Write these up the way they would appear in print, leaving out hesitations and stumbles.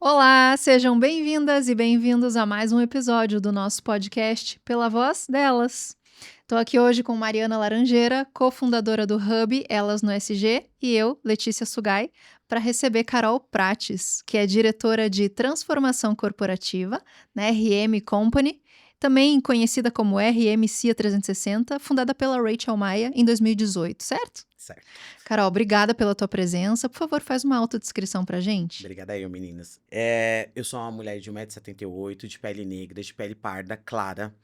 Olá, sejam bem-vindas e bem-vindos a mais um episódio do nosso podcast Pela Voz Delas. Estou aqui hoje com Mariana Laranjeira, cofundadora do Hub Elas no SG, e eu, Letícia Sugai, para receber Carol Prates, que é diretora de Transformação Corporativa na RM Company, também conhecida como RM CIA 360, fundada pela Rachel Maia em 2018, certo? Certo. Carol, obrigada pela tua presença. Por favor, faz uma autodescrição pra gente. Obrigada aí, meninas. Eu sou uma mulher de 1,78 m, de pele negra, de pele parda, clara.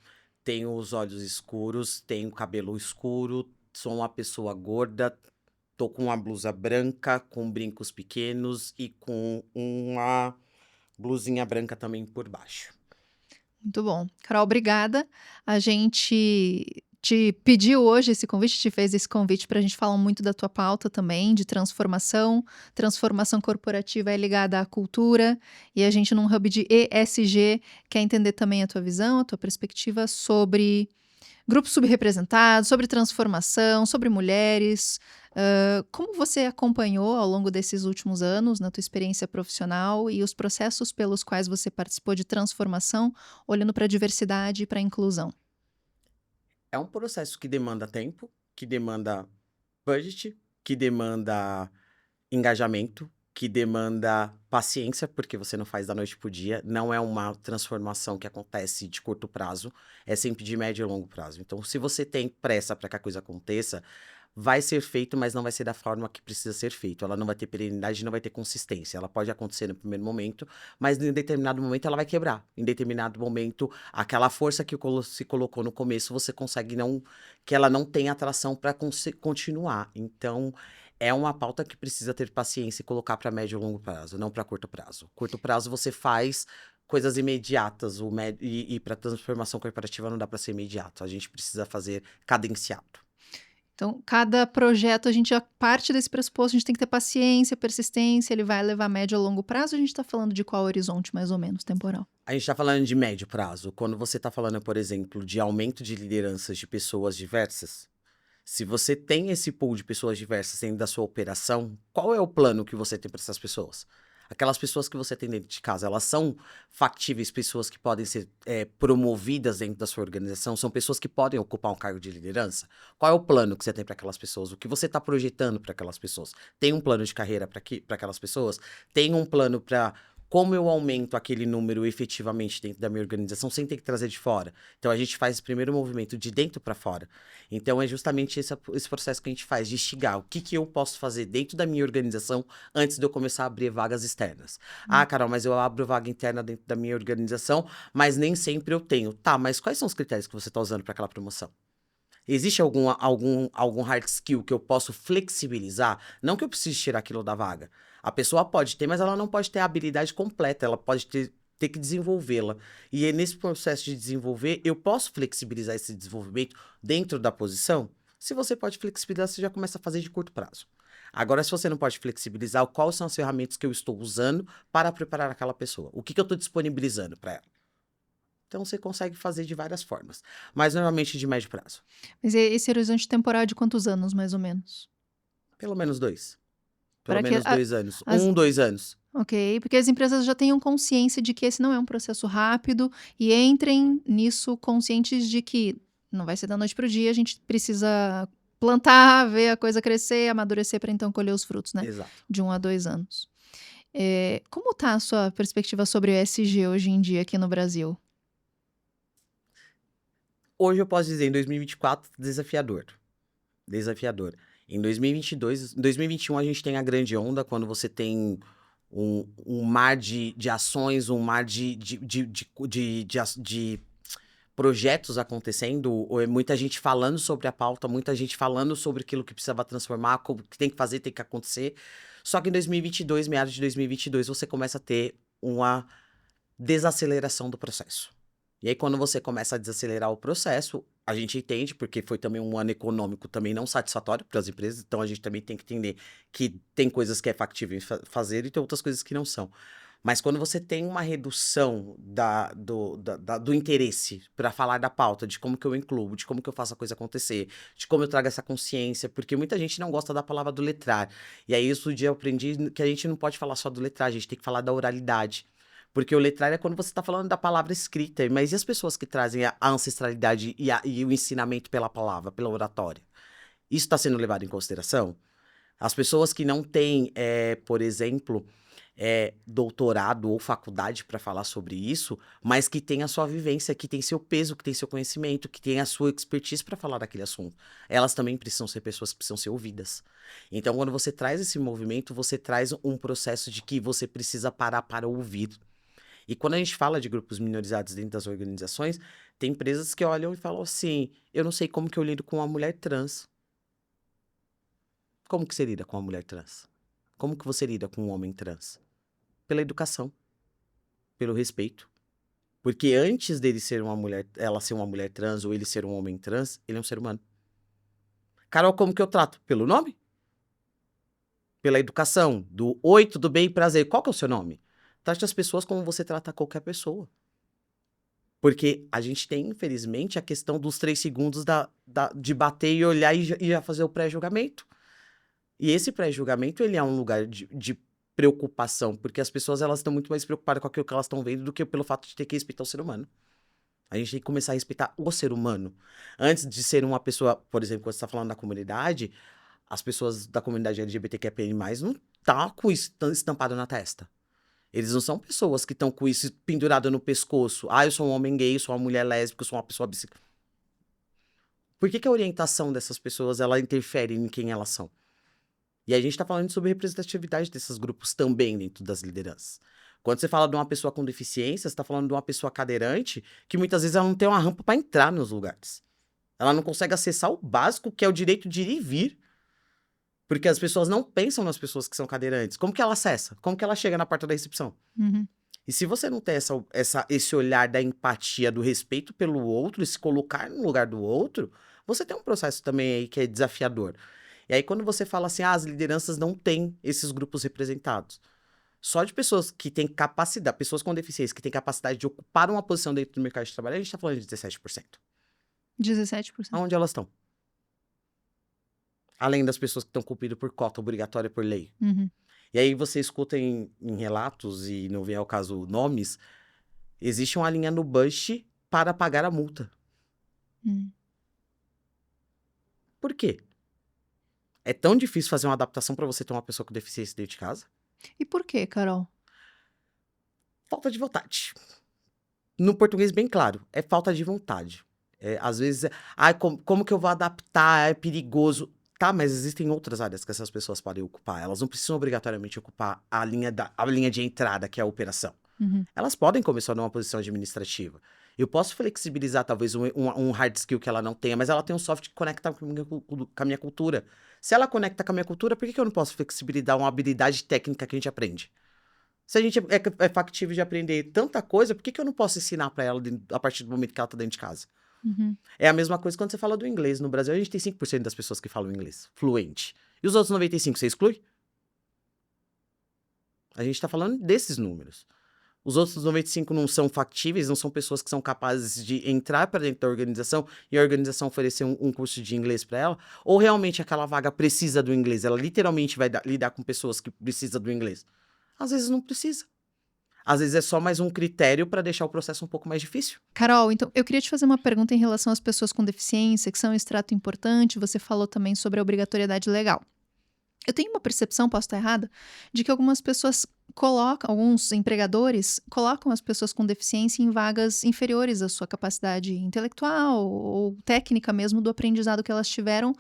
Tenho os olhos escuros, tenho cabelo escuro, sou uma pessoa gorda, tô com uma blusa branca, com brincos pequenos e com uma blusinha branca também por baixo. Muito bom. Carol, obrigada. A gente te pediu hoje esse convite, te fez esse convite para a gente falar muito da tua pauta também, de transformação. Transformação corporativa é ligada à cultura e a gente num hub de ESG quer entender também a tua visão, a tua perspectiva sobre grupos subrepresentados, sobre transformação, sobre mulheres. Como você acompanhou ao longo desses últimos anos, na tua experiência profissional e os processos pelos quais você participou de transformação, olhando para a diversidade e para a inclusão? É um processo que demanda tempo, que demanda budget, que demanda engajamento, que demanda paciência, porque você não faz da noite pro dia. Não é uma transformação que acontece de curto prazo, é sempre de médio e longo prazo. Então, se você tem pressa para que a coisa aconteça, vai ser feito, mas não vai ser da forma que precisa ser feito. Ela não vai ter perenidade, não vai ter consistência. Ela pode acontecer no primeiro momento, mas em determinado momento ela vai quebrar. Em determinado momento, aquela força que se colocou no começo, você consegue que ela não tenha atração para continuar. Então, é uma pauta que precisa ter paciência e colocar para médio e longo prazo, não para curto prazo. Curto prazo você faz coisas imediatas, e para transformação corporativa não dá para ser imediato. A gente precisa fazer cadenciado. Então, cada projeto, a gente já parte desse pressuposto, a gente tem que ter paciência, persistência, ele vai levar médio a longo prazo, a gente está falando de qual horizonte, mais ou menos, temporal? A gente está falando de médio prazo. Quando você está falando, por exemplo, de aumento de lideranças de pessoas diversas, se você tem esse pool de pessoas diversas dentro da sua operação, qual é o plano que você tem para essas pessoas? Aquelas pessoas que você tem dentro de casa, elas são factíveis, pessoas que podem ser promovidas dentro da sua organização? São pessoas que podem ocupar um cargo de liderança? Qual é o plano que você tem para aquelas pessoas? O que você está projetando para aquelas pessoas? Tem um plano de carreira para aquelas pessoas? Tem um plano para como eu aumento aquele número efetivamente dentro da minha organização sem ter que trazer de fora? Então, a gente faz esse primeiro movimento de dentro para fora. Então, é justamente esse processo que a gente faz, de instigar o que eu posso fazer dentro da minha organização antes de eu começar a abrir vagas externas. Ah, Carol, mas eu abro vaga interna dentro da minha organização, mas nem sempre eu tenho. Tá, mas quais são os critérios que você está usando para aquela promoção? Existe algum hard skill que eu posso flexibilizar? Não que eu precise tirar aquilo da vaga. A pessoa pode ter, mas ela não pode ter a habilidade completa. Ela pode ter que desenvolvê-la. E é nesse processo de desenvolver, eu posso flexibilizar esse desenvolvimento dentro da posição? Se você pode flexibilizar, você já começa a fazer de curto prazo. Agora, se você não pode flexibilizar, quais são as ferramentas que eu estou usando para preparar aquela pessoa? O que eu estou disponibilizando para ela? Então, você consegue fazer de várias formas, mas normalmente de médio prazo. Mas esse horizonte temporal é de quantos anos, mais ou menos? Pelo menos 2. Pelo Para que menos 2 anos. as 2 anos. Ok, porque as empresas já tenham consciência de que esse não é um processo rápido e entrem nisso conscientes de que não vai ser da noite para o dia, a gente precisa plantar, ver a coisa crescer, amadurecer para então colher os frutos, né? Exato. De 1 a 2 anos. Como está a sua perspectiva sobre o ESG hoje em dia aqui no Brasil? Hoje eu posso dizer, em 2024, desafiador. Desafiador. Em 2022, em 2021 a gente tem a grande onda, quando você tem um mar de ações, um mar de projetos acontecendo, muita gente falando sobre a pauta, muita gente falando sobre aquilo que precisava transformar, como que tem que fazer, tem que acontecer. Só que em 2022, meados de 2022, você começa a ter uma desaceleração do processo. E aí, quando você começa a desacelerar o processo, a gente entende, porque foi também um ano econômico também não satisfatório para as empresas, então a gente também tem que entender que tem coisas que é factível fazer e tem outras coisas que não são. Mas quando você tem uma redução do interesse para falar da pauta, de como que eu incluo, de como que eu faço a coisa acontecer, de como eu trago essa consciência, porque muita gente não gosta da palavra do letrar. E aí, isso dia eu aprendi que a gente não pode falar só do letrar, a gente tem que falar da oralidade. Porque o letrar é quando você está falando da palavra escrita, mas e as pessoas que trazem a ancestralidade e o ensinamento pela palavra, pela oratória? Isso está sendo levado em consideração? As pessoas que não têm, por exemplo, doutorado ou faculdade para falar sobre isso, mas que têm a sua vivência, que tem seu peso, que tem seu conhecimento, que tem a sua expertise para falar daquele assunto. Elas também precisam ser pessoas que precisam ser ouvidas. Então, quando você traz esse movimento, você traz um processo de que você precisa parar para ouvir. E quando a gente fala de grupos minorizados dentro das organizações, tem empresas que olham e falam assim: eu não sei como que eu lido com uma mulher trans. Como que você lida com uma mulher trans? Como que você lida com um homem trans? Pela educação, pelo respeito. Porque antes dele ser uma mulher, ela ser uma mulher trans ou ele ser um homem trans, ele é um ser humano. Carol, como que eu trato? Pelo nome? Pela educação, do oi, tudo bem, prazer. Qual que é o seu nome? Trate as pessoas como você trata qualquer pessoa. Porque a gente tem, infelizmente, a questão dos 3 segundos de bater e olhar e já fazer o pré-julgamento. E esse pré-julgamento, ele é um lugar de preocupação, porque as pessoas elas estão muito mais preocupadas com aquilo que elas estão vendo do que pelo fato de ter que respeitar o ser humano. A gente tem que começar a respeitar o ser humano. Antes de ser uma pessoa, por exemplo, quando você está falando da comunidade, as pessoas da comunidade LGBTQIA+, não tá com isso estampado na testa. Eles não são pessoas que estão com isso pendurado no pescoço. Ah, eu sou um homem gay, eu sou uma mulher lésbica, eu sou uma pessoa bissexual. Por que a orientação dessas pessoas, ela interfere em quem elas são? E a gente está falando sobre representatividade desses grupos também dentro das lideranças. Quando você fala de uma pessoa com deficiência, você está falando de uma pessoa cadeirante que muitas vezes ela não tem uma rampa para entrar nos lugares. Ela não consegue acessar o básico, que é o direito de ir e vir. Porque as pessoas não pensam nas pessoas que são cadeirantes. Como que ela acessa? Como que ela chega na porta da recepção? Uhum. E se você não tem esse olhar da empatia, do respeito pelo outro, e se colocar no lugar do outro, você tem um processo também aí que é desafiador. E aí, quando você fala assim, as lideranças não têm esses grupos representados. Só de pessoas que têm capacidade, pessoas com deficiência que têm capacidade de ocupar uma posição dentro do mercado de trabalho, a gente está falando de 17%. 17%. Aonde elas estão? Além das pessoas que estão cumprindo por cota obrigatória por lei. Uhum. E aí você escuta em relatos, e não vem ao caso nomes, existe uma linha no Bush para pagar a multa. Hum. Por quê? É tão difícil fazer uma adaptação para você ter uma pessoa com deficiência dentro de casa? E por quê, Carol? Falta de vontade. No português bem claro, é falta de vontade. Às vezes, como que eu vou adaptar? É perigoso. Tá, mas existem outras áreas que essas pessoas podem ocupar. Elas não precisam obrigatoriamente ocupar a linha de entrada, que é a operação. Uhum. Elas podem começar numa posição administrativa. Eu posso flexibilizar talvez um hard skill que ela não tenha, mas ela tem um soft que conecta com a minha cultura. Se ela conecta com a minha cultura, por que eu não posso flexibilizar uma habilidade técnica que a gente aprende? Se a gente é factível de aprender tanta coisa, por que eu não posso ensinar para ela a partir do momento que ela está dentro de casa? Uhum. É a mesma coisa quando você fala do inglês. No Brasil, a gente tem 5% das pessoas que falam inglês fluente. E os outros 95%, você exclui? A gente está falando desses números. Os outros 95 não são factíveis, não são pessoas que são capazes de entrar para dentro da organização e a organização oferecer um curso de inglês para ela? Ou realmente aquela vaga precisa do inglês? Ela literalmente vai lidar com pessoas que precisam do inglês? Às vezes não precisa. Às vezes é só mais um critério para deixar o processo um pouco mais difícil. Carol, então eu queria te fazer uma pergunta em relação às pessoas com deficiência, que são um extrato importante. Você falou também sobre a obrigatoriedade legal. Eu tenho uma percepção, posso estar errada, de que algumas pessoas colocam, alguns empregadores colocam as pessoas com deficiência em vagas inferiores à sua capacidade intelectual ou técnica mesmo do aprendizado que elas tiveram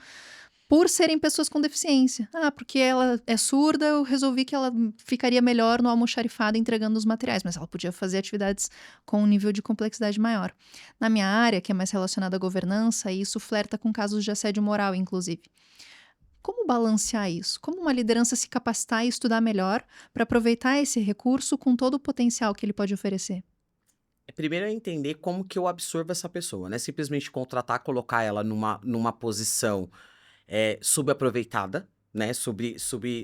por serem pessoas com deficiência. Ah, porque ela é surda, eu resolvi que ela ficaria melhor no almoxarifado entregando os materiais, mas ela podia fazer atividades com um nível de complexidade maior. Na minha área, que é mais relacionada à governança, isso flerta com casos de assédio moral, inclusive. Como balancear isso? Como uma liderança se capacitar e estudar melhor para aproveitar esse recurso com todo o potencial que ele pode oferecer? Primeiro é entender como que eu absorvo essa pessoa, não é simplesmente contratar, colocar ela numa posição subaproveitada, né,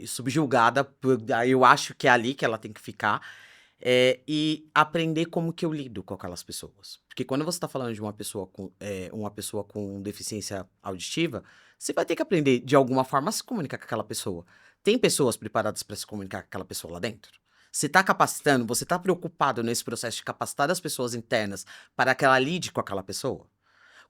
subjulgada, aí eu acho que é ali que ela tem que ficar, e aprender como que eu lido com aquelas pessoas. Porque quando você está falando de uma pessoa com deficiência auditiva, você vai ter que aprender, de alguma forma, a se comunicar com aquela pessoa. Tem pessoas preparadas para se comunicar com aquela pessoa lá dentro? Você está capacitando, você está preocupado nesse processo de capacitar as pessoas internas para que ela lide com aquela pessoa?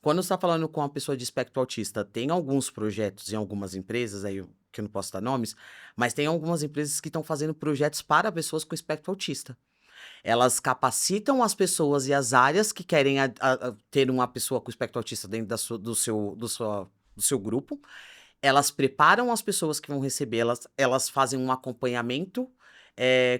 Quando você está falando com uma pessoa de espectro autista, tem alguns projetos em algumas empresas, que eu não posso dar nomes, mas tem algumas empresas que estão fazendo projetos para pessoas com espectro autista. Elas capacitam as pessoas e as áreas que querem ter uma pessoa com espectro autista dentro do seu grupo. Elas preparam as pessoas que vão recebê-las, elas fazem um acompanhamento,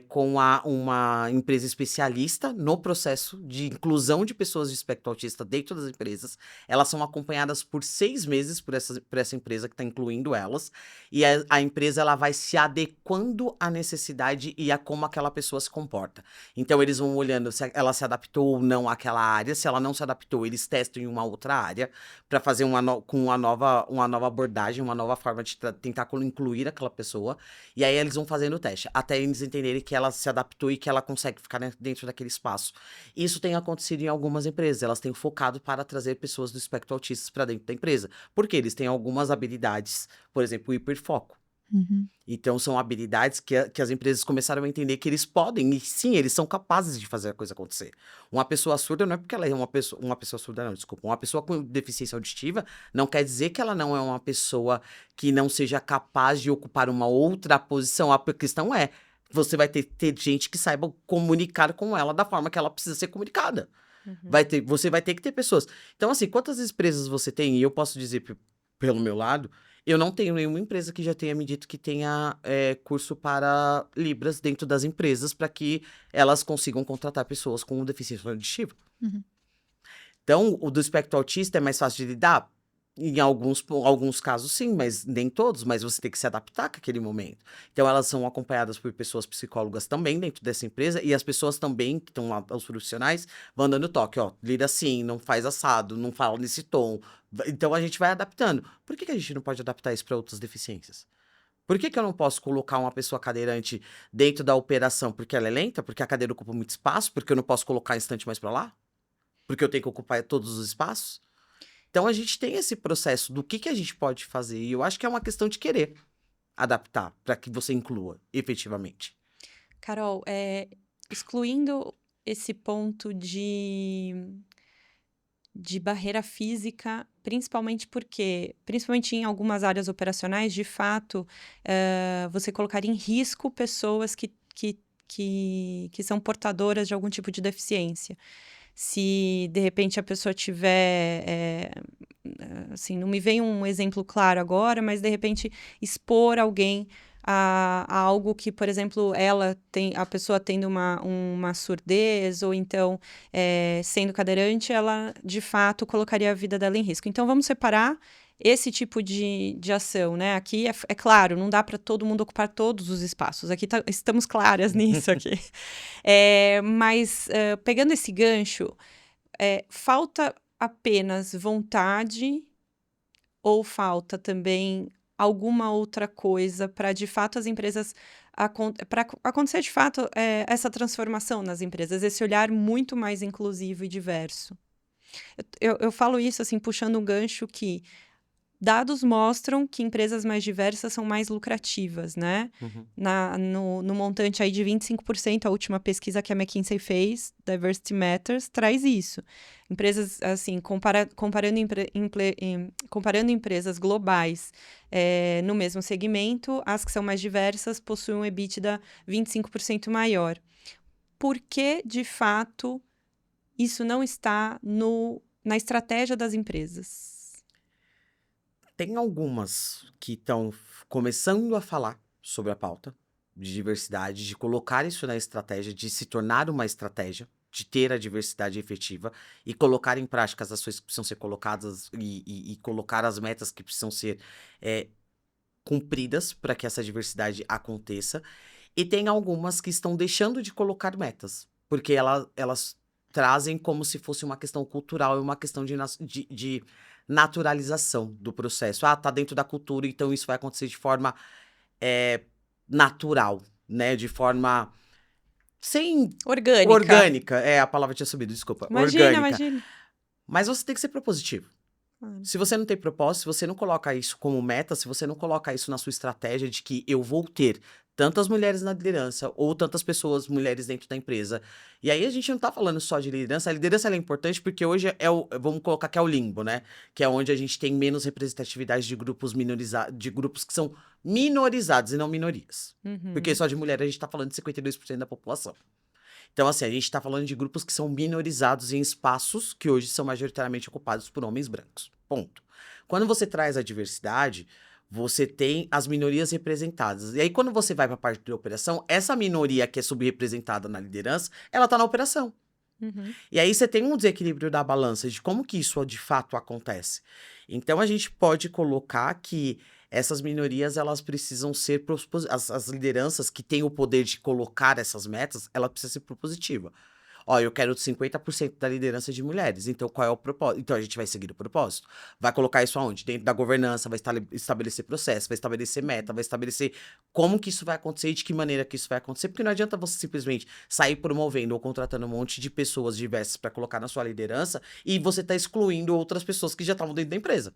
com uma empresa especialista no processo de inclusão de pessoas de espectro autista dentro das empresas. Elas são acompanhadas por 6 meses por essa empresa que está incluindo elas, e a empresa ela vai se adequando à necessidade e a como aquela pessoa se comporta. Então eles vão olhando se ela se adaptou ou não àquela área, se ela não se adaptou, eles testam em uma outra área, para fazer com uma nova abordagem, uma nova forma de tentar incluir aquela pessoa. E aí eles vão fazendo o teste, até eles entenderem que ela se adaptou e que ela consegue ficar dentro daquele espaço. Isso tem acontecido em algumas empresas, elas têm focado para trazer pessoas do espectro autista para dentro da empresa, porque eles têm algumas habilidades, por exemplo, o hiperfoco. Uhum. Então, são habilidades que as empresas começaram a entender que eles podem, e sim, eles são capazes de fazer a coisa acontecer. Uma pessoa surda não é porque ela é uma pessoa surda, não, desculpa. Uma pessoa com deficiência auditiva não quer dizer que ela não é uma pessoa que não seja capaz de ocupar uma outra posição. A questão é, você vai ter gente que saiba comunicar com ela da forma que ela precisa ser comunicada. Uhum. Você vai ter que ter pessoas. Então, assim, quantas empresas você tem? E eu posso dizer pelo meu lado, eu não tenho nenhuma empresa que já tenha me dito que tenha curso para Libras dentro das empresas para que elas consigam contratar pessoas com deficiência auditiva. Uhum. Então, o do espectro autista é mais fácil de lidar? Em alguns casos, sim, mas nem todos, mas você tem que se adaptar com aquele momento. Então, elas são acompanhadas por pessoas psicólogas também dentro dessa empresa, e as pessoas também, que estão lá, os profissionais, vão dando toque, ó, lida assim, não faz assado, não fala nesse tom. Então, a gente vai adaptando. Por que a gente não pode adaptar isso para outras deficiências? Por que eu não posso colocar uma pessoa cadeirante dentro da operação? Porque ela é lenta? Porque a cadeira ocupa muito espaço? Porque eu não posso colocar um instante mais para lá? Porque eu tenho que ocupar todos os espaços? Então a gente tem esse processo do que a gente pode fazer, e eu acho que é uma questão de querer adaptar para que você inclua efetivamente. Carol, excluindo esse ponto de barreira física, principalmente em algumas áreas operacionais, de fato, você colocaria em risco pessoas que são portadoras de algum tipo de deficiência. Se, de repente, a pessoa tiver, assim, não me vem um exemplo claro agora, mas, de repente, expor alguém a algo que, por exemplo, a pessoa tendo uma surdez, ou então, sendo cadeirante, ela, de fato, colocaria a vida dela em risco. Então, vamos separar esse tipo de ação, né? Aqui é claro, não dá para todo mundo ocupar todos os espaços. Aqui estamos claras nisso aqui. Mas pegando esse gancho, falta apenas vontade ou falta também alguma outra coisa para de fato as empresas para acontecer de fato essa transformação nas empresas, esse olhar muito mais inclusivo e diverso. Eu falo isso assim, puxando um gancho que dados mostram que empresas mais diversas são mais lucrativas, né? Uhum. No montante aí de 25%, a última pesquisa que a McKinsey fez, Diversity Matters, traz isso. Empresas, assim, comparando empresas globais no mesmo segmento, as que são mais diversas possuem um EBITDA 25% maior. Por que, de fato, isso não está na estratégia das empresas? Tem algumas que estão começando a falar sobre a pauta de diversidade, de colocar isso na estratégia, de se tornar uma estratégia, de ter a diversidade efetiva e colocar em prática as ações que precisam ser colocadas e colocar as metas que precisam ser cumpridas para que essa diversidade aconteça. E tem algumas que estão deixando de colocar metas, porque elas trazem como se fosse uma questão cultural e uma questão de naturalização do processo. Ah, tá dentro da cultura, então isso vai acontecer de forma natural, né? De forma sem Orgânica. orgânica. É, a palavra tinha subido, desculpa. Imagina, Orgânica. imagina. Mas você tem que ser propositivo. Claro. Se você não tem propósito, se você não coloca isso como meta, se você não coloca isso na sua estratégia de que eu vou ter tantas mulheres na liderança ou tantas pessoas, mulheres dentro da empresa. E aí a gente não tá falando só de liderança. A liderança ela é importante porque hoje vamos colocar que é o limbo, né? Que é onde a gente tem menos representatividade de grupos minorizados, de grupos que são minorizados e não minorias. Porque só de mulher a gente tá falando de 52% da população. Então, assim, a gente está falando de grupos que são minorizados em espaços que hoje são majoritariamente ocupados por homens brancos. Ponto. Quando você traz a diversidade, você tem as minorias representadas. E aí, quando você vai para a parte da operação, essa minoria que é subrepresentada na liderança, ela está na operação. E aí você tem um desequilíbrio da balança de como que isso de fato acontece. Então, a gente pode colocar que essas minorias, elas precisam ser... As lideranças que têm o poder de colocar essas metas, ela precisa ser propositiva. Ó, eu quero 50% da liderança de mulheres. Então, qual é o propósito? Então, a gente vai seguir o propósito. Vai colocar isso aonde? Dentro da governança, vai estabelecer processo, vai estabelecer meta, vai estabelecer como que isso vai acontecer e de que maneira que isso vai acontecer. Porque não adianta você simplesmente sair promovendo ou contratando um monte de pessoas diversas para colocar na sua liderança e você tá excluindo outras pessoas que já estavam dentro da empresa.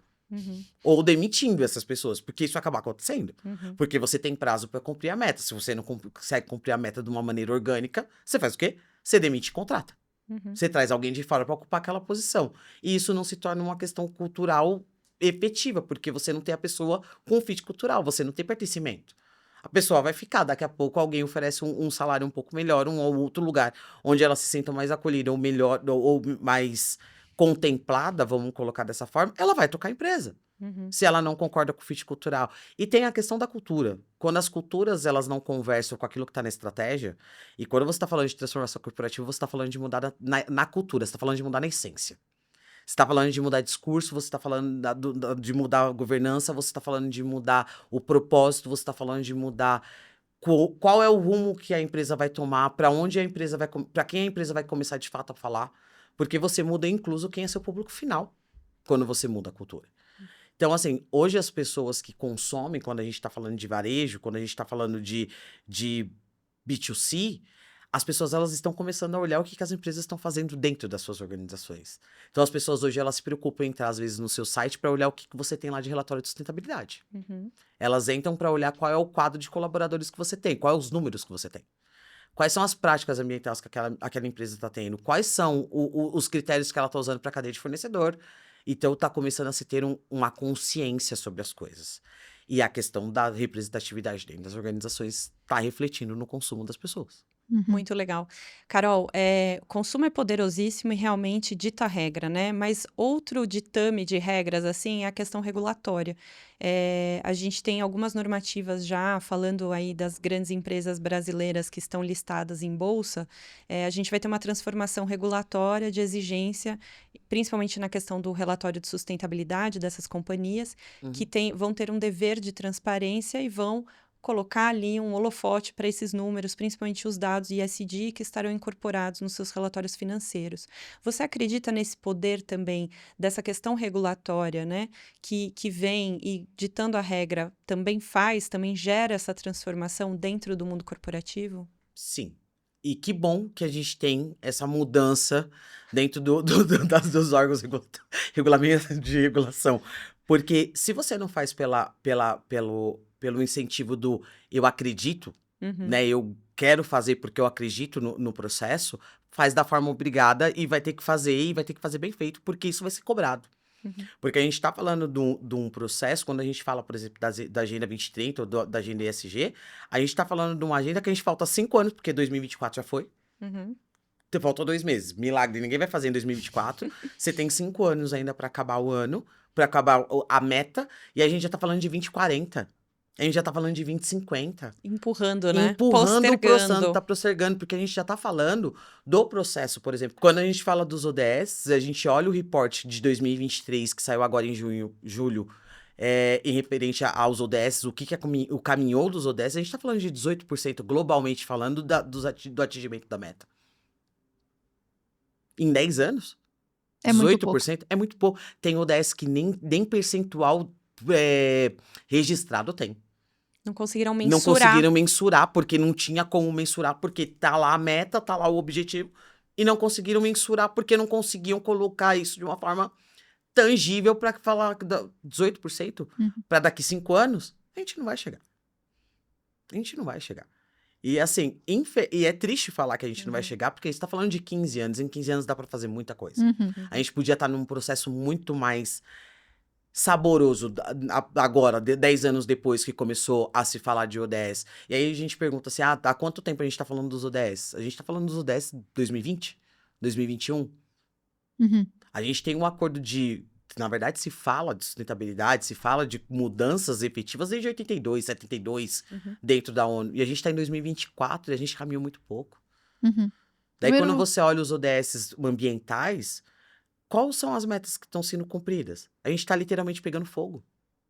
Ou demitindo essas pessoas, porque isso acaba acontecendo. Porque você tem prazo para cumprir a meta. Se você não consegue cumprir a meta de uma maneira orgânica, você faz o quê? Você demite e contrata. Você traz alguém de fora para ocupar aquela posição. E isso não se torna uma questão cultural efetiva, porque você não tem a pessoa com fit cultural, você não tem pertencimento. A pessoa vai ficar, daqui a pouco alguém oferece um salário um pouco melhor, um ou outro lugar onde ela se sinta mais acolhida, ou melhor, ou mais contemplada, vamos colocar dessa forma, ela vai tocar a empresa. Se ela não concorda com o fit cultural. E tem a questão da cultura. Quando as culturas elas não conversam com aquilo que está na estratégia, e quando você está falando de transformação corporativa, você está falando de mudar na cultura, você está falando de mudar na essência. Você está falando de mudar discurso, você está falando de mudar a governança, você está falando de mudar o propósito, você está falando de mudar qual é o rumo que a empresa vai tomar, para onde a empresa vai, para quem a empresa vai começar de fato a falar, porque você muda incluso quem é seu público final, quando você muda a cultura. Então, assim, hoje as pessoas que consomem, quando a gente está falando de varejo, quando a gente está falando de B2C, as pessoas elas estão começando a olhar o que as empresas estão fazendo dentro das suas organizações. Então, as pessoas hoje elas se preocupam em entrar, às vezes, no seu site para olhar o que você tem lá de relatório de sustentabilidade. Elas entram para olhar qual é o quadro de colaboradores que você tem, quais são os números que você tem. Quais são as práticas ambientais que aquela empresa está tendo, quais são os critérios que ela está usando para a cadeia de fornecedor. Então, está começando a se ter uma consciência sobre as coisas. E a questão da representatividade dentro das organizações está refletindo no consumo das pessoas. Muito legal. Carol, consumo é poderosíssimo e realmente dita a regra, né? Mas outro ditame de regras, assim, é a questão regulatória. A gente tem algumas normativas já, falando aí das grandes empresas brasileiras que estão listadas em bolsa, a gente vai ter uma transformação regulatória de exigência, principalmente na questão do relatório de sustentabilidade dessas companhias, que vão ter um dever de transparência e vão colocar ali um holofote para esses números, principalmente os dados ESG que estarão incorporados nos seus relatórios financeiros. Você acredita nesse poder também dessa questão regulatória, né, que vem e ditando a regra também gera essa transformação dentro do mundo corporativo? Sim. E que bom que a gente tem essa mudança dentro dos órgãos regulamentos de regulação. Porque se você não faz pelo incentivo do eu acredito, né? Eu quero fazer porque eu acredito no processo, faz da forma obrigada e vai ter que fazer bem feito, porque isso vai ser cobrado. Porque a gente está falando de um processo, quando a gente fala, por exemplo, da Agenda 2030 ou da Agenda ESG, a gente está falando de uma agenda que a gente falta 5 anos, porque 2024 já foi. Faltou 2 meses. Milagre, ninguém vai fazer em 2024. Você tem 5 anos ainda para acabar o ano, para acabar a meta, e a gente já tá falando de 2040. A gente já tá falando de 2050. Empurrando, né? Empurrando o processo, Postergando. tá postergando, porque a gente já tá falando do processo, por exemplo. Quando a gente fala dos ODS, a gente olha o report de 2023, que saiu agora em julho, em referente aos ODS, o caminhou dos ODS, a gente tá falando de 18% globalmente falando do atingimento da meta. Em 10 anos? É muito pouco. 18% é muito pouco. Tem ODS que nem percentual registrado tem. Não conseguiram Não mensurar. conseguiram mensurar, porque não tinha como mensurar, porque tá lá a meta, tá lá o objetivo, e não conseguiram mensurar porque não conseguiam colocar isso de uma forma tangível para falar 18% Uhum. para daqui 5 anos, a gente não vai chegar. A gente não vai chegar. E assim, e é triste falar que a gente não vai chegar, porque a gente tá falando de 15 anos. Em 15 anos dá para fazer muita coisa. Uhum. A gente podia estar num processo muito mais saboroso agora, 10 anos depois que começou a se falar de ODS. E aí a gente pergunta assim, há quanto tempo a gente tá falando dos ODS? A gente tá falando dos ODS 2020? 2021? Uhum. A gente tem um acordo na verdade, se fala de sustentabilidade, se fala de mudanças efetivas desde 82, 72, dentro da ONU. E a gente tá em 2024 e a gente caminhou muito pouco. Uhum. Daí, quando Primeiro, você olha os ODS ambientais, quais são as metas que estão sendo cumpridas? A gente tá literalmente pegando fogo.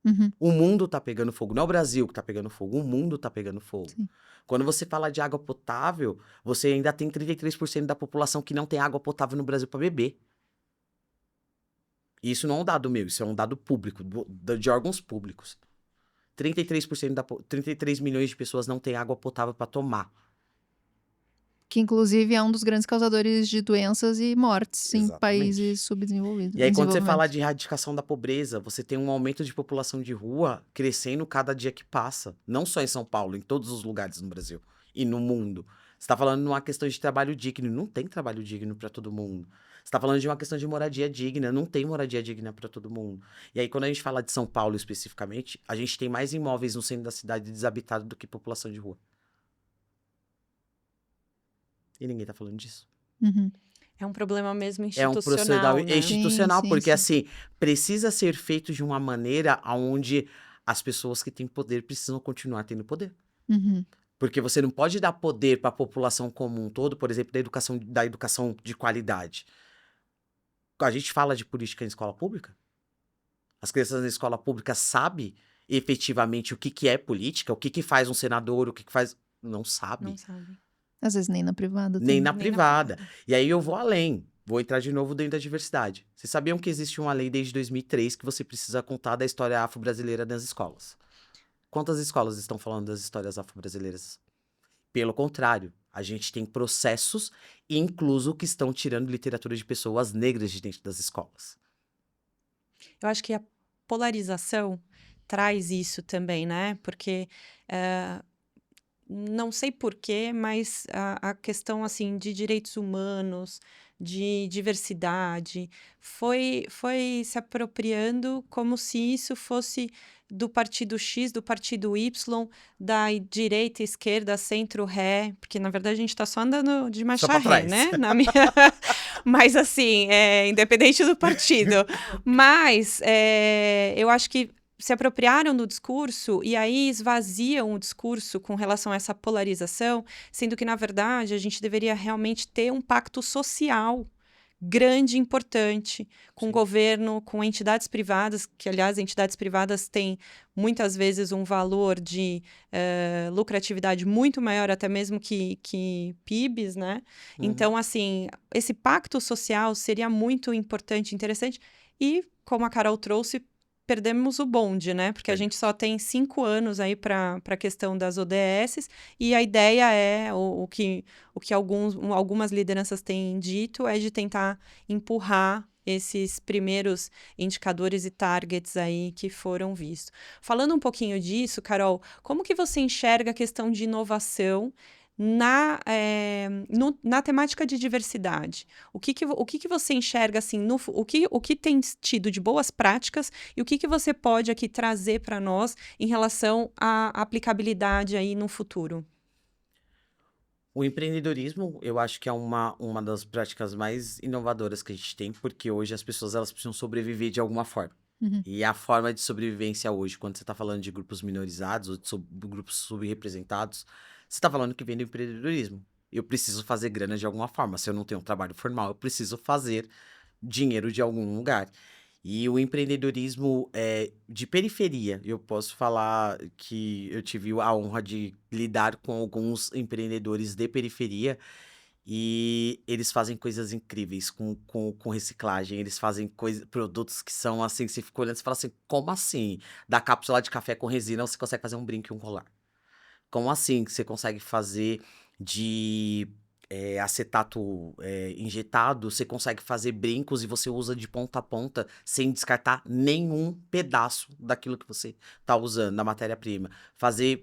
uhum. O mundo tá pegando fogo. Não é o Brasil que tá pegando fogo, o mundo tá pegando fogo. Sim. Quando você fala de água potável, você ainda tem 33% da população que não tem água potável no Brasil para beber. E isso não é um dado meu, isso é um dado público, de órgãos públicos. 33 milhões de pessoas não têm água potável para tomar. Que inclusive é um dos grandes causadores de doenças e mortes em Exatamente. países subdesenvolvidos. E aí, em quando você fala desenvolvimento. de erradicação da pobreza, você tem um aumento de população de rua crescendo cada dia que passa. Não só em São Paulo, em todos os lugares no Brasil e no mundo. Você está falando de uma questão de trabalho digno. Não tem trabalho digno para todo mundo. Você está falando de uma questão de moradia digna. Não tem moradia digna para todo mundo. E aí, quando a gente fala de São Paulo especificamente, a gente tem mais imóveis no centro da cidade desabitado do que população de rua. E ninguém tá falando disso. Uhum. É um problema mesmo É um procedimento institucional, né? institucional, Sim, porque sim. assim, precisa ser feito de uma maneira onde as pessoas que têm poder precisam continuar tendo poder. Uhum. Porque você não pode dar poder para a população como um todo, por exemplo, da educação de qualidade. A gente fala de política em escola pública? As crianças na escola pública sabem efetivamente o que é política, o que faz um senador, o que faz. Não sabe. Não sabe. Às vezes nem na privada Nem também. na Nem na privada. privada. E aí eu vou além. Vou entrar de novo dentro da diversidade. Vocês sabiam que existe uma lei desde 2003 que você precisa contar da história afro-brasileira nas escolas? Quantas escolas estão falando das histórias afro-brasileiras? Pelo contrário, a gente tem processos, incluso que estão tirando literatura de pessoas negras de dentro das escolas. Eu acho que a polarização traz isso também, né? Porque não sei porquê, mas a questão assim de direitos humanos, de diversidade, foi se apropriando como se isso fosse do partido X, do partido Y, da direita, esquerda, centro, ré, porque na verdade a gente está só andando de Só marcha pra ré, trás. né? Mas assim, independente do partido. Mas eu acho que se apropriaram do discurso e aí esvaziam o discurso com relação a essa polarização, sendo que, na verdade, a gente deveria realmente ter um pacto social grande e importante com o Sim. governo, com entidades privadas, que, aliás, entidades privadas têm muitas vezes um valor de lucratividade muito maior, até mesmo que PIBs, né? Então, assim, esse pacto social seria muito importante, interessante, e, como a Carol trouxe, perdemos o bonde, né? Porque a gente só tem 5 anos aí para a questão das ODSs, e a ideia é, o que algumas lideranças têm dito, é de tentar empurrar esses primeiros indicadores e targets aí que foram vistos. Falando um pouquinho disso, Carol, como que você enxerga a questão de inovação na temática de diversidade? O que você enxerga assim, o que tem tido de boas práticas e o que você pode aqui trazer para nós em relação à aplicabilidade aí no futuro? O empreendedorismo, eu acho que é uma das práticas mais inovadoras que a gente tem, porque hoje as pessoas elas precisam sobreviver de alguma forma. Uhum. E a forma de sobrevivência hoje, quando você está falando de grupos minorizados ou de grupos subrepresentados, você está falando que vem do empreendedorismo. Eu preciso fazer grana de alguma forma. Se eu não tenho um trabalho formal, eu preciso fazer dinheiro de algum lugar. E o empreendedorismo de periferia, eu posso falar que eu tive a honra de lidar com alguns empreendedores de periferia E eles fazem coisas incríveis com reciclagem. Eles fazem produtos que são assim, você fica olhando e fala assim, como assim? Da cápsula de café com resina, você consegue fazer um brinco e um colar. Como assim que você consegue fazer de acetato injetado, você consegue fazer brincos e você usa de ponta a ponta sem descartar nenhum pedaço daquilo que você tá usando, da matéria-prima. Fazer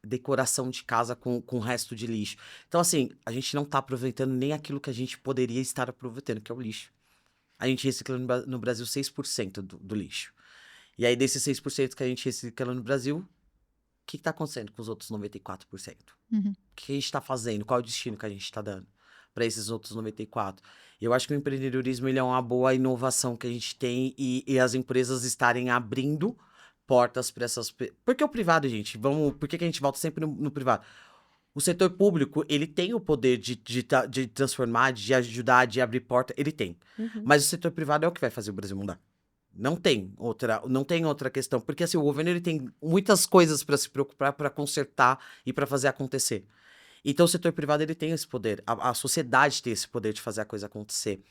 decoração de casa com o resto de lixo. Então, assim, a gente não tá aproveitando nem aquilo que a gente poderia estar aproveitando, que é o lixo. A gente recicla no Brasil 6% do lixo. E aí, desses 6% que a gente recicla no Brasil, o que está acontecendo com os outros 94%? Uhum. O que a gente está fazendo? Qual é o destino que a gente está dando para esses outros 94%? Eu acho que o empreendedorismo ele é uma boa inovação que a gente tem e as empresas estarem abrindo portas para essas... Porque o privado, gente, por que a gente volta sempre no privado? O setor público, ele tem o poder de transformar, de ajudar, de abrir porta, ele tem. Mas o setor privado é o que vai fazer o Brasil mudar. Não tem outra questão, porque assim, o governo ele tem muitas coisas para se preocupar, para consertar e para fazer acontecer. Então o setor privado ele tem esse poder, a sociedade tem esse poder de fazer a coisa acontecer.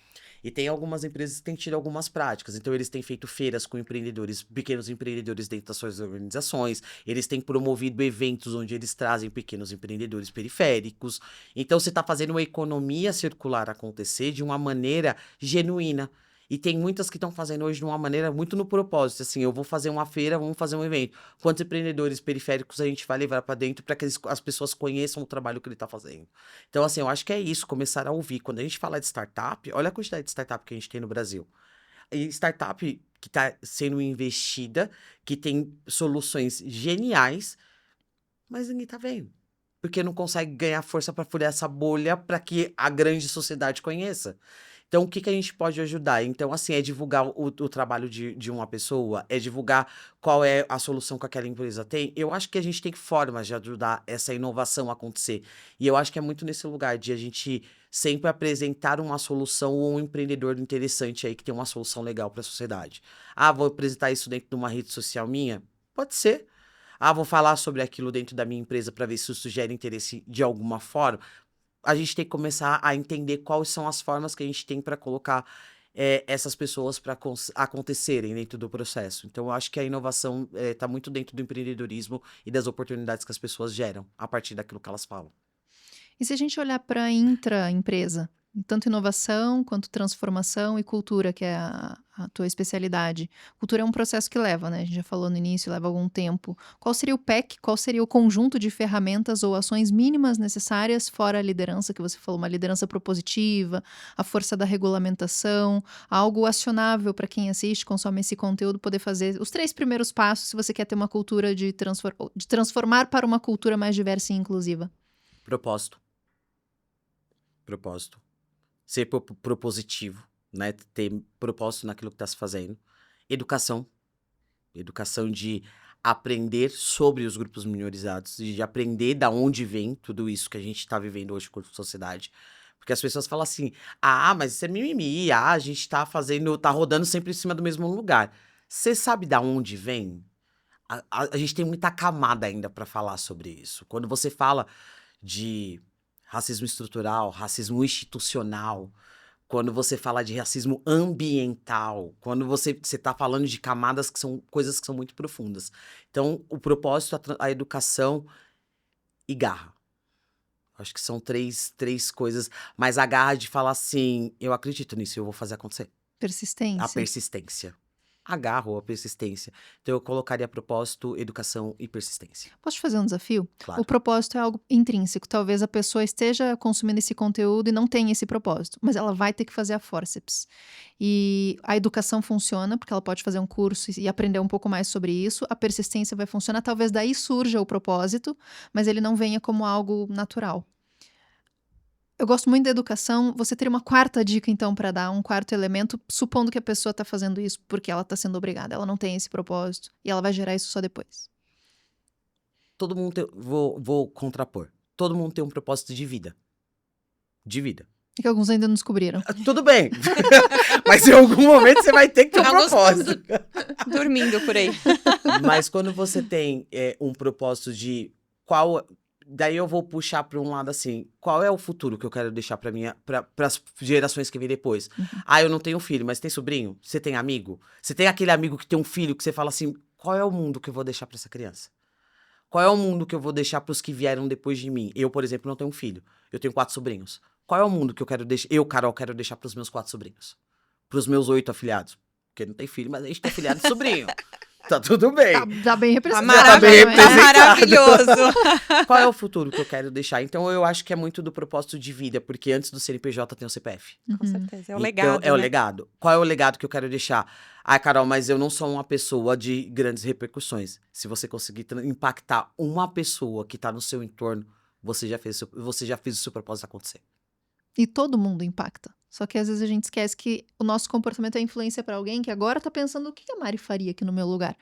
E tem algumas empresas que têm tido algumas práticas, então eles têm feito feiras com empreendedores, pequenos empreendedores dentro das suas organizações, eles têm promovido eventos onde eles trazem pequenos empreendedores periféricos. Então você está fazendo uma economia circular acontecer de uma maneira genuína. E tem muitas que estão fazendo hoje de uma maneira muito no propósito, assim, eu vou fazer uma feira, vamos fazer um evento. Quantos empreendedores periféricos a gente vai levar para dentro para que as pessoas conheçam o trabalho que ele está fazendo? Então, assim, eu acho que é isso, começar a ouvir. Quando a gente fala de startup, olha a quantidade de startup que a gente tem no Brasil. E startup que está sendo investida, que tem soluções geniais, mas ninguém está vendo. Porque não consegue ganhar força para furar essa bolha para que a grande sociedade conheça. Então, o que a gente pode ajudar? Então, assim, é divulgar o trabalho de uma pessoa, é divulgar qual é a solução que aquela empresa tem. Eu acho que a gente tem formas de ajudar essa inovação a acontecer. E eu acho que é muito nesse lugar de a gente sempre apresentar uma solução ou um empreendedor interessante aí que tem uma solução legal para a sociedade. Ah, vou apresentar isso dentro de uma rede social minha? Pode ser. Ah, vou falar sobre aquilo dentro da minha empresa para ver se isso gera interesse de alguma forma. A gente tem que começar a entender quais são as formas que a gente tem para colocar essas pessoas para acontecerem dentro do processo. Então, eu acho que a inovação está muito dentro do empreendedorismo e das oportunidades que as pessoas geram a partir daquilo que elas falam. E se a gente olhar para intra-empresa, tanto inovação quanto transformação e cultura, que é a tua especialidade. Cultura é um processo que leva, né? A gente já falou no início, leva algum tempo. Qual seria o PEC? Qual seria o conjunto de ferramentas ou ações mínimas necessárias, fora a liderança que você falou, uma liderança propositiva, a força da regulamentação, algo acionável para quem assiste, consome esse conteúdo, poder fazer os 3 primeiros passos se você quer ter uma cultura de transformar para uma cultura mais diversa e inclusiva? Propósito. Ser propositivo, né? Ter propósito naquilo que está se fazendo. Educação de aprender sobre os grupos minorizados, de aprender da onde vem tudo isso que a gente está vivendo hoje com a sociedade. Porque as pessoas falam assim, mas isso é mimimi, a gente tá rodando sempre em cima do mesmo lugar. Você sabe da onde vem? A gente tem muita camada ainda para falar sobre isso. Quando você fala de racismo estrutural, racismo institucional, quando você fala de racismo ambiental, quando você está falando de camadas que são coisas que são muito profundas. Então, o propósito, a educação e garra. Acho que são três coisas, mas a garra de falar assim, eu acredito nisso, eu vou fazer acontecer. A Persistência. persistência. A garra ou a persistência. Então, eu colocaria propósito, educação e persistência. Posso te fazer um desafio? Claro. O propósito é algo intrínseco. Talvez a pessoa esteja consumindo esse conteúdo e não tenha esse propósito, mas ela vai ter que fazer a forceps. E a educação funciona, porque ela pode fazer um curso e aprender um pouco mais sobre isso. A persistência vai funcionar, talvez daí surja o propósito, mas ele não venha como algo natural. Eu gosto muito da educação. Você teria uma quarta dica, então, para dar, um quarto elemento, supondo que a pessoa está fazendo isso porque ela está sendo obrigada, ela não tem esse propósito e ela vai gerar isso só depois. Todo mundo tem, vou contrapor. Todo mundo tem um propósito de vida. De vida. É que alguns ainda não descobriram. Tudo bem. Mas em algum momento você vai ter que ter um Alguns propósito. Dormindo por aí. Mas quando você tem um propósito de qual... daí eu vou puxar para um lado assim, qual é o futuro que eu quero deixar para as gerações que vêm depois? Ah, eu não tenho filho, mas tem sobrinho? Você tem amigo? Você tem aquele amigo que tem um filho que você fala assim, qual é o mundo que eu vou deixar para essa criança? Qual é o mundo que eu vou deixar para os que vieram depois de mim? Eu, por exemplo, não tenho um filho. Eu tenho 4 sobrinhos. Qual é o mundo que eu quero deixar? Eu, Carol, quero deixar para os meus 4 sobrinhos. Para os meus 8 afilhados. Porque não tem filho, mas a gente tem afilhado e sobrinho. Tá tudo bem. Tá bem Tá representado. bem também. Tá representado. maravilhoso. Qual é o futuro que eu quero deixar? Então, eu acho que é muito do propósito de vida, porque antes do CNPJ tem o CPF. Com certeza. É o Então, legado, é o né? legado. Qual é o legado que eu quero deixar? Ah, Carol, mas eu não sou uma pessoa de grandes repercussões. Se você conseguir impactar uma pessoa que tá no seu entorno, você já fez o seu propósito acontecer. E todo mundo impacta. Só que às vezes a gente esquece que o nosso comportamento é influência pra alguém que agora tá pensando o que a Mari faria aqui no meu lugar.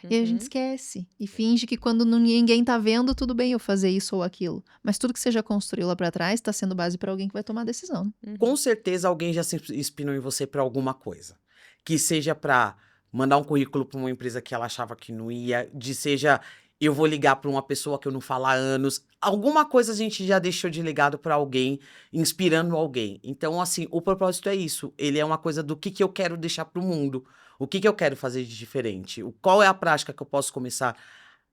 E a gente esquece. E finge que quando ninguém tá vendo, tudo bem eu fazer isso ou aquilo. Mas tudo que você já construiu lá pra trás tá sendo base pra alguém que vai tomar a decisão. Né? Com certeza alguém já se inspirou em você pra alguma coisa. Que seja pra mandar um currículo pra uma empresa que ela achava que não ia, seja eu vou ligar pra uma pessoa que eu não falo há anos. Alguma coisa a gente já deixou de legado pra alguém, inspirando alguém. Então, assim, o propósito é isso. Ele é uma coisa do que eu quero deixar pro mundo. O que eu quero fazer de diferente. Qual é a prática que eu posso começar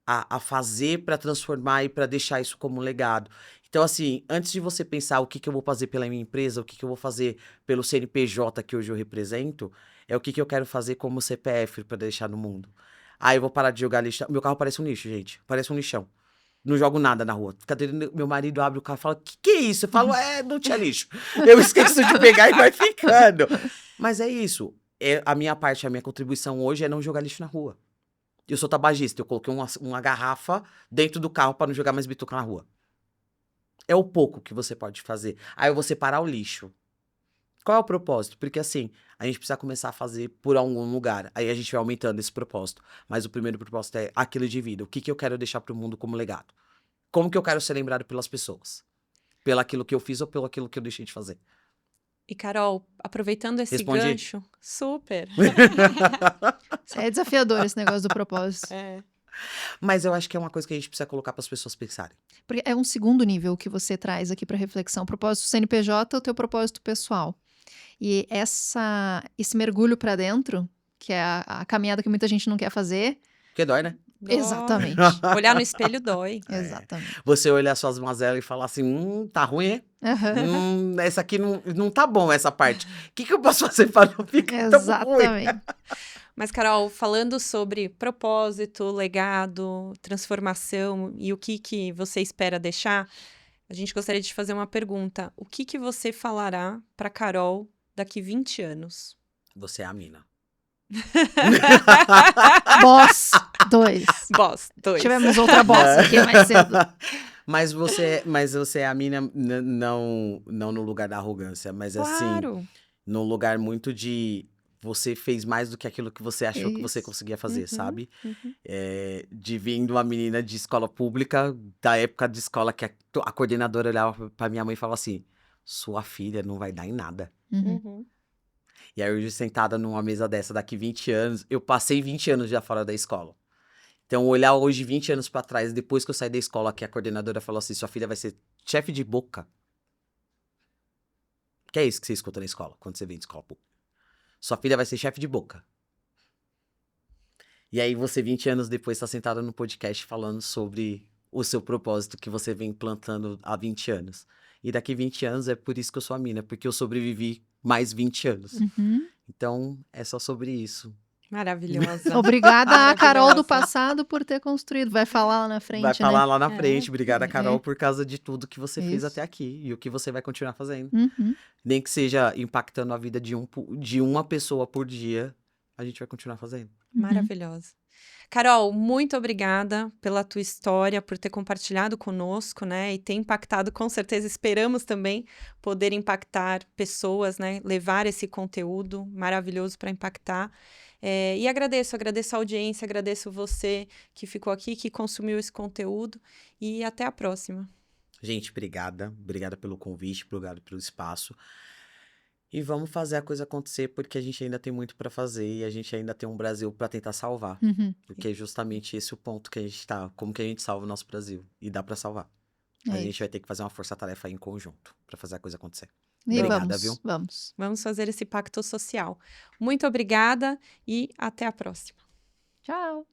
a fazer pra transformar e pra deixar isso como legado. Então, assim, antes de você pensar o que eu vou fazer pela minha empresa, o que eu vou fazer pelo CNPJ que hoje eu represento, é o que eu quero fazer como CPF pra deixar no mundo. Ah, eu vou parar de jogar lixo. Meu carro parece um lixo, gente. Parece um lixão. Não jogo nada na rua. Meu marido abre o carro e fala, que é isso? Eu falo, não tinha lixo. Eu esqueço de pegar e vai ficando. Mas é isso. A minha parte, a minha contribuição hoje é não jogar lixo na rua. Eu sou tabagista, eu coloquei uma garrafa dentro do carro para não jogar mais bituca na rua. É o pouco que você pode fazer. Aí eu vou separar o lixo. Qual é o propósito? Porque assim, a gente precisa começar a fazer por algum lugar. Aí a gente vai aumentando esse propósito. Mas o primeiro propósito é aquilo de vida. O que eu quero deixar para o mundo como legado? Como que eu quero ser lembrado pelas pessoas? Pelo aquilo que eu fiz ou pelo aquilo que eu deixei de fazer? E, Carol, aproveitando esse Respondi? gancho, super. É desafiador esse negócio do propósito. É. Mas eu acho que é uma coisa que a gente precisa colocar para as pessoas pensarem. Porque é um segundo nível que você traz aqui para reflexão. Propósito CNPJ, o teu propósito pessoal. E esse mergulho para dentro, que é a caminhada que muita gente não quer fazer. Porque dói, né? Dói. Exatamente. Olhar no espelho dói. Exatamente. Você olhar suas mazelas e falar assim, tá ruim, hein? Aham. Essa aqui não tá bom, essa parte. O que eu posso fazer para não ficar tão ruim? Exatamente. Mas, Carol, falando sobre propósito, legado, transformação e o que você espera deixar, a gente gostaria de te fazer uma pergunta. O que você falará para Carol daqui 20 anos? Você é a mina. Boss 2. Boss 2. Tivemos outra boss aqui mais cedo. Mas você é a mina não no lugar da arrogância, mas assim, Claro. num lugar muito de você fez mais do que aquilo que você achou que você Isso. conseguia fazer, sabe? Uhum. De vindo uma menina de escola pública, da época de escola que a coordenadora olhava pra minha mãe e falava assim, sua filha não vai dar em nada. Uhum. Uhum. E aí eu sentada numa mesa dessa daqui 20 anos, eu passei 20 anos já fora da escola. Então, olhar hoje 20 anos pra trás, depois que eu saí da escola, que a coordenadora falou assim, sua filha vai ser chefe de boca. Que é isso que você escuta na escola, quando você vem de escola pública. Sua filha vai ser chefe de boca. E aí você, 20 anos depois, tá sentada no podcast falando sobre o seu propósito que você vem plantando há 20 anos. E daqui 20 anos é por isso que eu sou a mina, porque eu sobrevivi mais 20 anos. Uhum. Então, é só sobre isso. Maravilhosa. Obrigada a Carol do Maravilhosa. passado por ter construído. Vai falar lá na frente, Vai falar né? lá na É. frente. Obrigada, Carol, É. por causa de tudo que você fez Isso. até aqui e o que você vai continuar fazendo. Uhum. Nem que seja impactando a vida de uma pessoa por dia, a gente vai continuar fazendo. Maravilhosa. Carol, muito obrigada pela tua história, por ter compartilhado conosco, né? E ter impactado, com certeza, esperamos também poder impactar pessoas, né? Levar esse conteúdo maravilhoso para impactar. E agradeço a audiência, agradeço você que ficou aqui, que consumiu esse conteúdo. E até a próxima. Gente, obrigada. Obrigada pelo convite, obrigado pelo espaço. E vamos fazer a coisa acontecer, porque a gente ainda tem muito para fazer e a gente ainda tem um Brasil para tentar salvar. Uhum. Porque é justamente esse o ponto que a gente tá. Como que a gente salva o nosso Brasil? E dá para salvar. A É gente isso. vai ter que fazer uma força-tarefa aí em conjunto para fazer a coisa acontecer. E Obrigada, viu? vamos. Vamos fazer esse pacto social. Muito obrigada e até a próxima. Tchau.